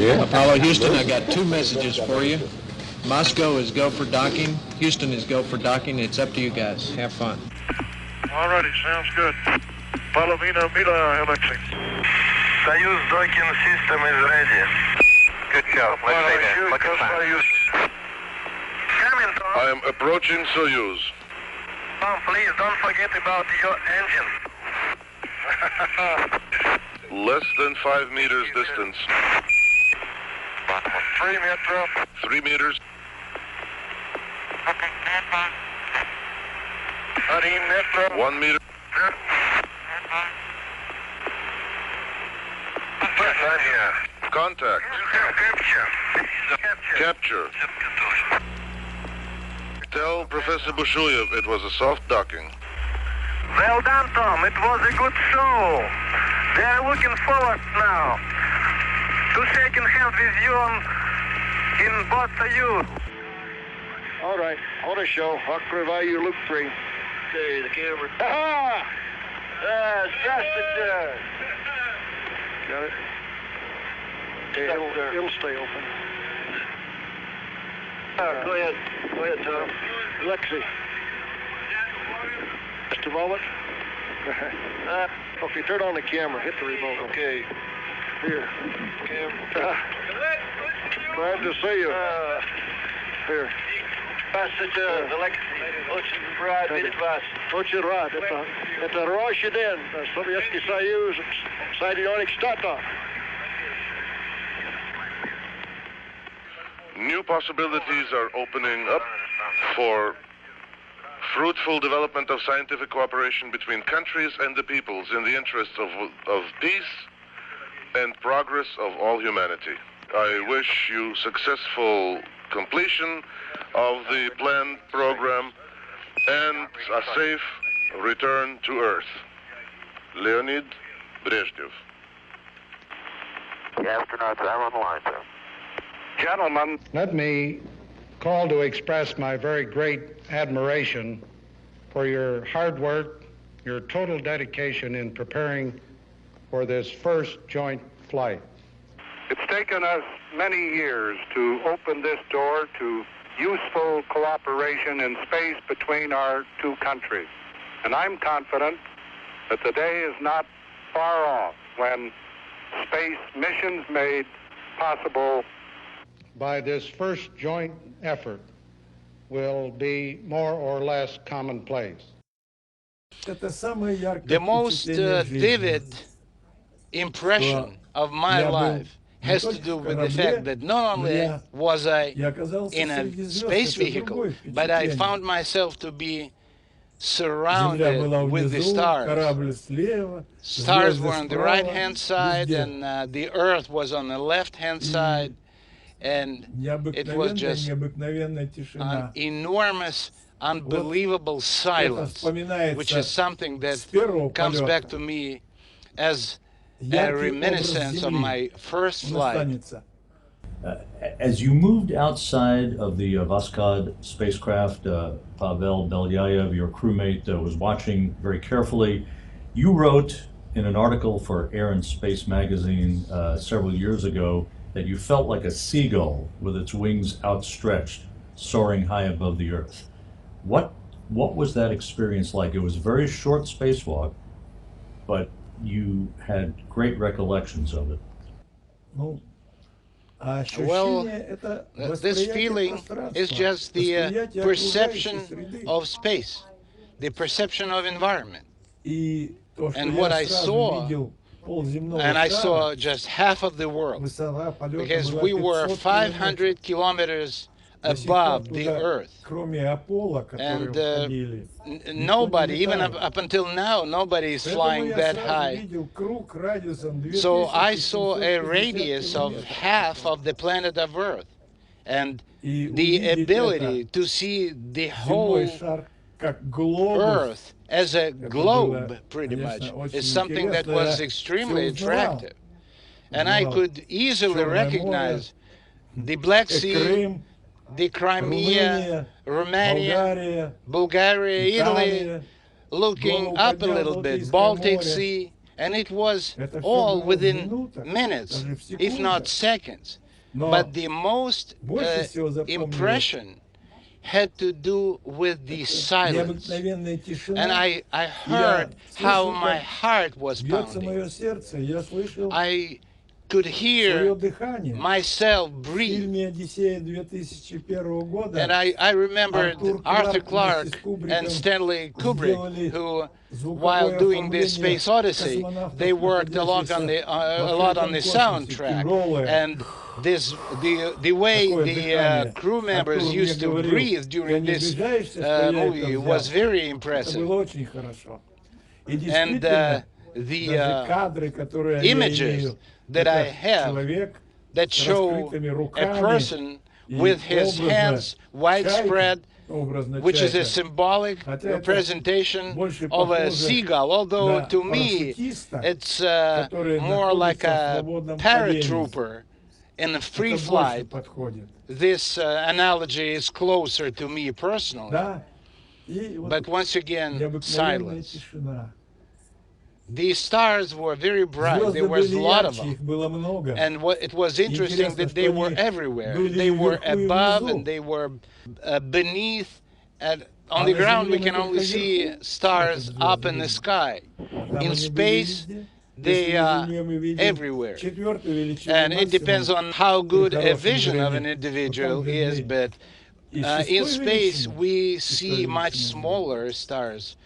Apollo Houston, I got two messages for you. Moscow is go for docking. Houston is go for docking. It's up to you guys. Have fun. Alrighty, sounds good. Palovina, Mila, Alexei. Soyuz docking system is ready. Good job. Let's say that. Look at that. Coming, Tom. I am approaching Soyuz. Tom, please don't forget about your engine. Less than 5 meters distance. 3 meters. 3 meters. 3 meters. 1 meter. Contact. Capture. Tell Professor Bushuyev it was a soft docking. Well done, Tom. It was a good show. They are looking forward now to shaking hands with you in both Soyuz. All right, auto show. Открываю loop 3. Okay, the camera. Aha! Здравствуйте. Got it? Okay, It'll stay open. Go ahead. Go ahead, Tom. Alexei. Just a moment. Okay, turn on the camera. Hit the remote. Okay. Here. Camera. Glad to see you. Here. Здравствуйте, Алексей. Очень рад видеть вас. Очень рад. Это Рощиден, Советский Союз, Соединенных Штатов. New possibilities are opening up for fruitful development of scientific cooperation between countries and the peoples in the interests of peace and progress of all humanity. I wish you successful completion of the planned program and a safe return to Earth. Leonid Brezhnev. The astronauts are on the line, sir. Gentlemen, let me call to express my very great admiration for your hard work, your total dedication in preparing for this first joint flight. It's taken us many years to open this door to useful cooperation in space between our two countries. And I'm confident that the day is not far off when space missions made possible by this first joint effort will be more or less commonplace. The most vivid impression of my life has to do with the fact that not only was I in a space vehicle, but I found myself to be surrounded with the stars. Stars were on the right-hand side, and the Earth was on the left-hand side, and it was just an enormous, unbelievable silence, which is something that comes back to me as a reminiscence of my first flight. As you moved outside of the Voskhod spacecraft, Pavel Belyayev, your crewmate, was watching very carefully. You wrote in an article for Air and Space magazine several years ago that you felt like a seagull with its wings outstretched, soaring high above the Earth. What was that experience like? It was a very short spacewalk, but you had great recollections of it. Well, this feeling is just the perception of space, the perception of environment. And what I saw, and I saw just half of the world, because we were 500 kilometers above the Earth. And nobody, even up until now, nobody is flying that high. So I saw a radius of half of the planet of Earth. And the ability to see the whole Earth as a globe, pretty much, is something that was extremely attractive. And I could easily recognize the Black Sea, the Crimea, Romania, Bulgaria, Italy, looking up a little bit, Baltic Sea, And it was Это всё all было в within минутах, minutes, даже в if not секундах. seconds. Но But the most больше всего запомнилось impression had to do with the silence. необыкновенная тишина. And I heard how my heart was Бьется pounding. мое сердце, я слышал I could свое hear дыхание. myself В breathe. фильме «Одиссея» 2001 года And I remembered Arthur Arthur Clarke Clarke вместе с Кубриком and Stanley Kubrick, who, звуковое while doing the оформление Space Odyssey, космонавтов, they worked a lot on the находящихся a lot в on the открытом космосе, soundtrack. тяжелое. And the way Такое the дыхание. crew members Артур used мне to говорил, breathe ты during не this обижаешься, что я это movie взял? was very Это impressive. было очень хорошо. И And действительно, the даже кадры, которые я images имею, that это I have человек that с show раскрытыми a руками person и with his образно hands widespread, образно which is a чайка. symbolic Хотя это representation больше of a похоже seagull, although на to me парашютиста, it's который more like находится в a свободном paratrooper in a free Это больше flight. подходит. This analogy is closer to me personally. Да? И вот But once again, необыкновенная silence. тишина. The stars were very bright. Звезды There was a были lot of ярче, them. их было много. And it was interesting Интересно, that they что were они everywhere. были They were вверху и above внизу. and they were beneath. And on А the на ground we Земле can мы only только see вверху stars эти up звезды in the видим. sky. Там In они были space, везде. they Если на are Земле мы видим everywhere. четвертую величину And it depends максимум, on how good при a хорошем vision of an зрении. individual Вот там is, виднее. but И in шестой space величины, we шестой see much величины smaller stars.